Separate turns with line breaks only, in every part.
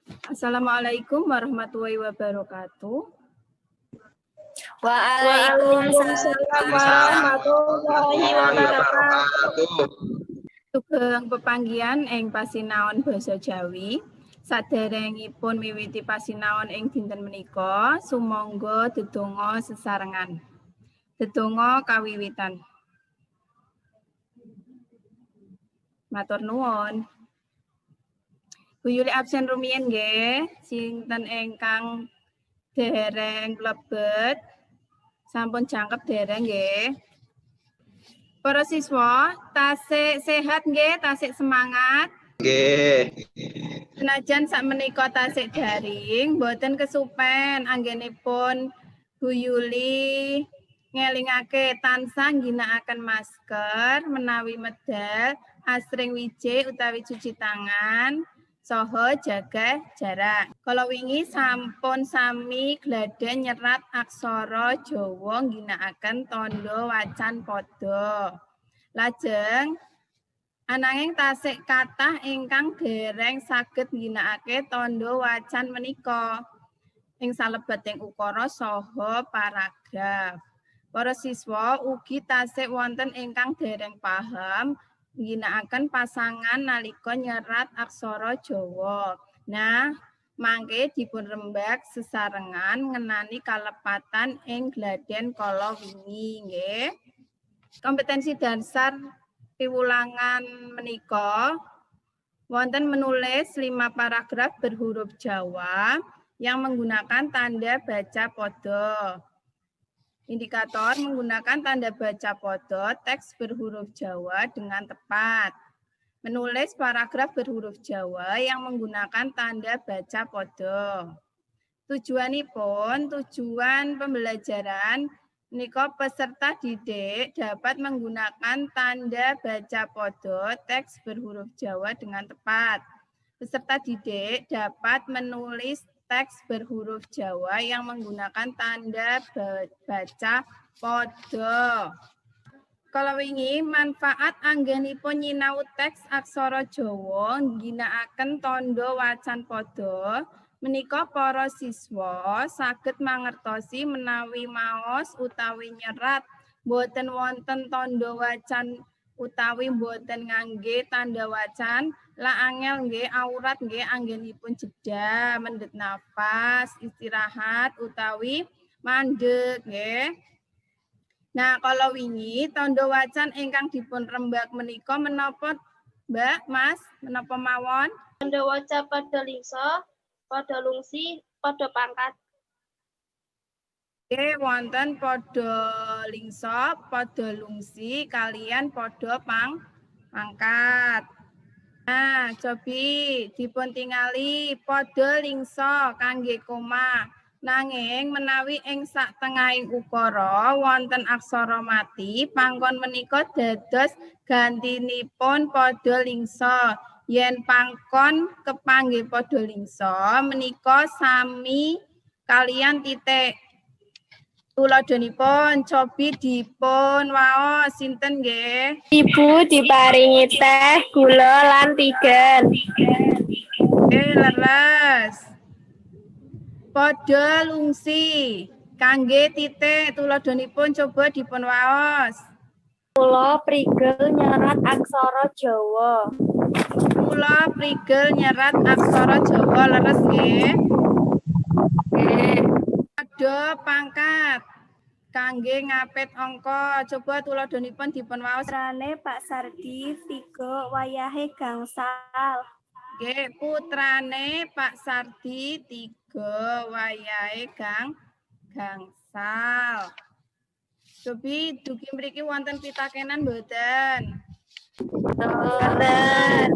Assalamualaikum warahmatullahi wabarakatuh.
Waalaikumsalam warahmatullahi wabarakatuh.
Sugeng pepanggihan ing pasinaon basa Jawi. Saderengipun miwiti pasinaon ing dinten menika, sumangga dedonga sesarengan. Dedonga kawiwitan. Matur nuwun. Buyuli absen rumiyin nggih, sinten ingkang dereng mlebet sampun jangkep dereng nggih. Para siswa, tasik sehat nggih, tasik semangat.
Nggih.
Senajan sakmenika tasik daring, boten kesupen anggenipun Bu Yuli ngelingake tansah ngginakaken masker menawi medal, asring wije utawi cuci tangan, saha jaga jarak. Kala wingi sampun sami gladhen nyerat aksara Jawa ngginakaken tandha wacan padha. Lajeng ananging tasik kathah ingkang dereng saged ngginakake tandha wacan menika ing salebeting ukara saha paragraf. Para siswa ugi tasik wonten ingkang dereng paham ngginakaken pasangan nalika nyerat aksara Jawa. Nah, mangke dipun rembag sesarengan ngenani kalepatan ing gladhen kala wingi nggih. Kompetensi dasar piwulangan menika wonten menulis 5 paragraf berhuruf Jawa yang menggunakan tanda baca pada. Indikator menggunakan tanda baca pada teks berhuruf Jawa dengan tepat. Menulis paragraf berhuruf Jawa yang menggunakan tanda baca pada. Tujuanipun, tujuan pembelajaran menika peserta didik dapat menggunakan tanda baca pada teks berhuruf Jawa dengan tepat. Peserta didik dapat menulis teks berhuruf Jawa yang menggunakan tanda baca pada. Kala wingi manfaat anggenipun nyinau teks aksara Jawa ngginakaken tandha wacan pada menika para siswa saged mangertosi menawi maos utawi nyerat boten wonten tandha wacan utawi boten ngangge tanda wacan la angel nggih awrat nggih anggenipun jeda, mendhet nafas, istirahat utawi mandeg nggih. Nah, kalau wingi tanda wacan ingkang dipun rembag menika menapa, Mbak, Mas? Menapa mawon?
Tanda waca pada lingsa, pada lungsi, pada pangkat.
Oke, wonten pada lingsa, pada lungsi, kalian pada pangkat. Nah, cobi dipun tingali pada lingsa kangge koma. Nanging menawi ing sak tengahing ukara wonten aksara mati, panggon menika dados gantinipun pada lingsa. Yen pangkon kepanggih pada lingsa menika sami kalian titik. Tuladhanipun cobi dipun waos sinten nggih?
Ibu diparingi teh, gula lan tigan.
Leres. Pada lungsi kangge titik tuladhanipun coba dipun waos.
Kula prigel nyerat aksara Jawa.
Kula prigel nyerat aksara Jawa, leres nggih. Pada pangkat kangge ngapit angka, coba tuladhanipun dipun waos.
Putrane Pak Sardi 3 wayahe gangsal.
Nggih, putrane Pak Sardi 3 wayahe gangsal. Cobi dugi mriki wonten pitakenan mboten?
Boten.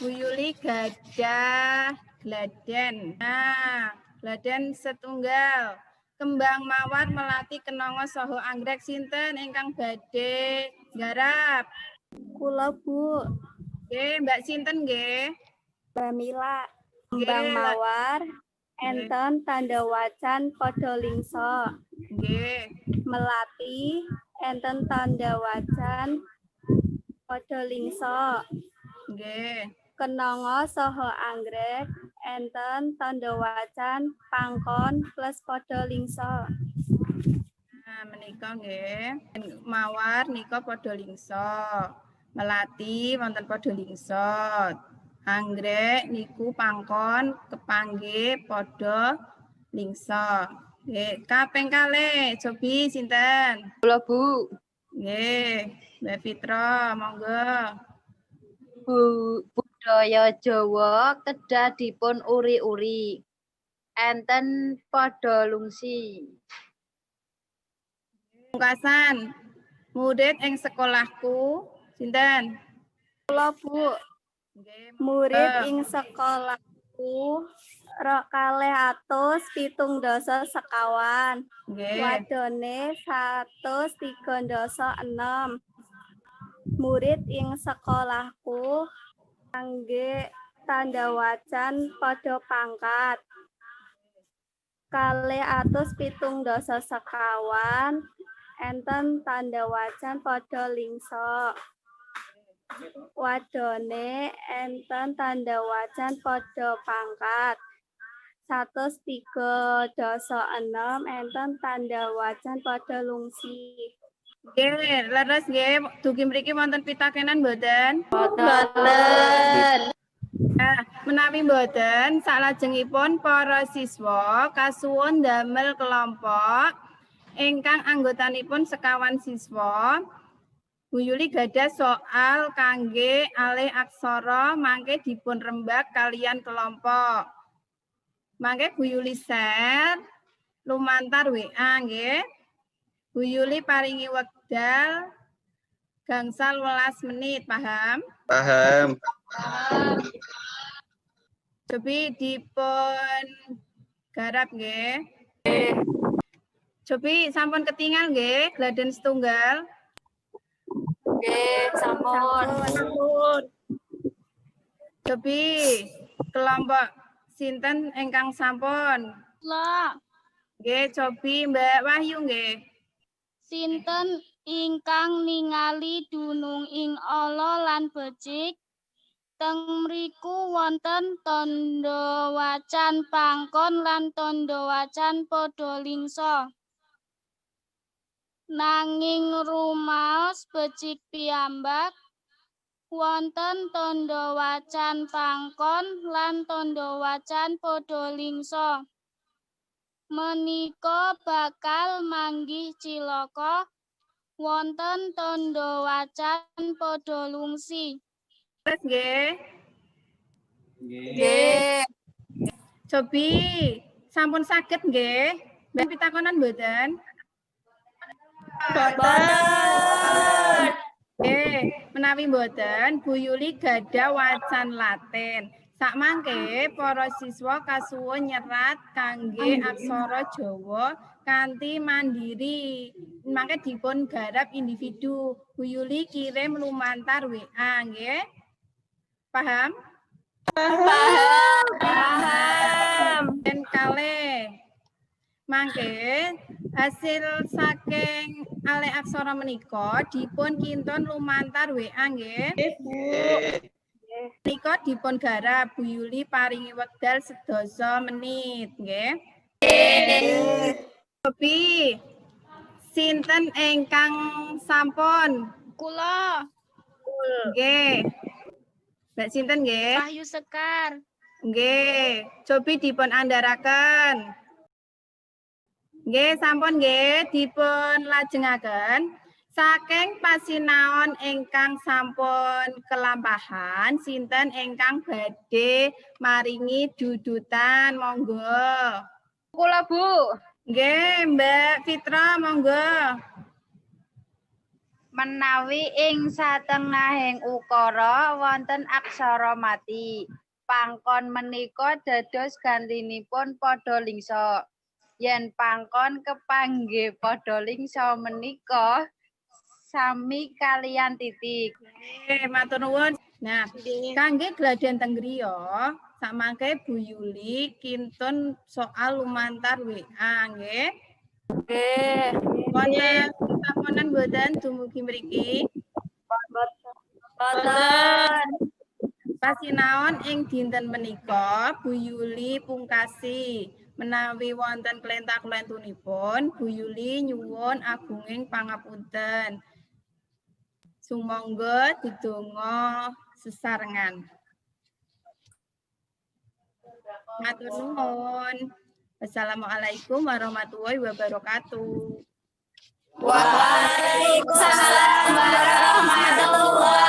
Bu Yuli gadah gladhen. Nah, gladhen setunggal. Kembang mawar melati kenanga saha anggrek sinten ingkang badhe nggarap?
Kula Bu.
Nggih, Mbak sinten nggih?
Bamila. Kembang mawar enten tanda wacan pada lingsa.
Nggih.
Melati enten tanda wacan pada lingsa.
Nggih.
kenanga saha anggrek enten tanda wacan pangkon plus padha lingsa.
Nah, menika nggih mawar nika padha lingsa. Melati wonten padha lingsa. Anggrek niku pangkon kepanggih padha lingsa. Nggih, kaping kalih cobi sinten?
Kula Bu.
Nggih, Mbak Fitra, monggo.
Budaya Jawa kedah dipun uri-uri. Enten padha lungsi.
Pungkasan murid ing sekolahku sinten?
Kula Bu,
Nggih,
murid ing sekolahku 217 sekawan.
nggih.
Wadone 136. Murid ing sekolahku kangge tanda wacan padha pangkat. 217 sekawan enten tanda wacan padha lingsa. Wadone enten tanda wacan padha pangkat. 136 enten tanda wacan padha lungsi.
Nggih, leres nggih. Dugi mriki wonten pitakenan mboten?
Boten.
Nah, menawi mboten, salajengipun para siswa kasuwun damel kelompok ingkang anggotanipun sekawan siswa. Bu Yuli gadah soal kangge alih aksara mangke dipun rembak kalian kelompok. Mangke Bu Yuli share lumantar WA nggih. Bu Yuli paringi wekdal gangsal 12 menit, paham?
Paham.
Cobi dipun garap nggih. Cobi sampun ketinggal nggih, gladen setunggal.
Nggih, sampun.
Cobi kelompok sinten ingkang sampun.
Kula
Nggih, cobi Mbak Wahyu nggih.
sinten ingkang ningali dunung ing ala lan becik teng mriku wonten tanda wacan pangkon lan tanda wacan padha lingsa. Nanging rumaos becik piyambak wonten tanda wacan pangkon lan tanda wacan padha lingsa. Menika bakal manggih cilaka wonten tanda wacan padha lungsi.
Terus nggih.
Nggih.
Cobi sampun saged nggih. Mbak pitakonan mboten?
Boten.
Menawi mboten, Bu Yuli gadah wacan Latin. Sakmangke para siswa kasuwun nyerat kangge aksara Jawa kanthi mandiri. Mangke dipun garap individu. Bu Yuli kirim lumantar WA nggih. Paham?
Paham.
Dan kalih. Mangke hasil saking alih aksara menika dipun kinton lumantar WA nggih. Menika dipun garap Bu Yuli paringi wekdal 12 menit nggih. Cobi sinten ingkang sampun?
Kula
Nggih. Mbak sinten nggih?
Wahyu Sekar.
Nggih. Cobi dipun andharaken. Nggih, sampun nggih dipun lajengaken. Saking pasinaon ingkang sampun kelampahan, sinten ingkang badhe maringi dudutan, monggo.
Kula Bu.
Nggih, Mbak Fitra, monggo.
Menawi ing satengahing ukara wonten aksara mati. Pangkon menika dados gantinipun padha lingsa. Yen pangkon kepanggih padha lingsa menika sami kalian titik.
Matur nuwun. Nah, kangge gladen teng griya, samangke Bu Yuli kintun soal lumantar WA nggih.
Nggih.
Wonten takonan mboten dumugi mriki?
Boten.
Pasinaon ing dinten menika Bu Yuli pungkasi menawi wonten klentah-klentunipun Bu Yuli nyuwun agunging pangapunten. Sumangga didonga sesarengan. Matur nuwun. Wassalamualaikum warahmatullahi wabarakatuh.
Waalaikumsalam warahmatullahi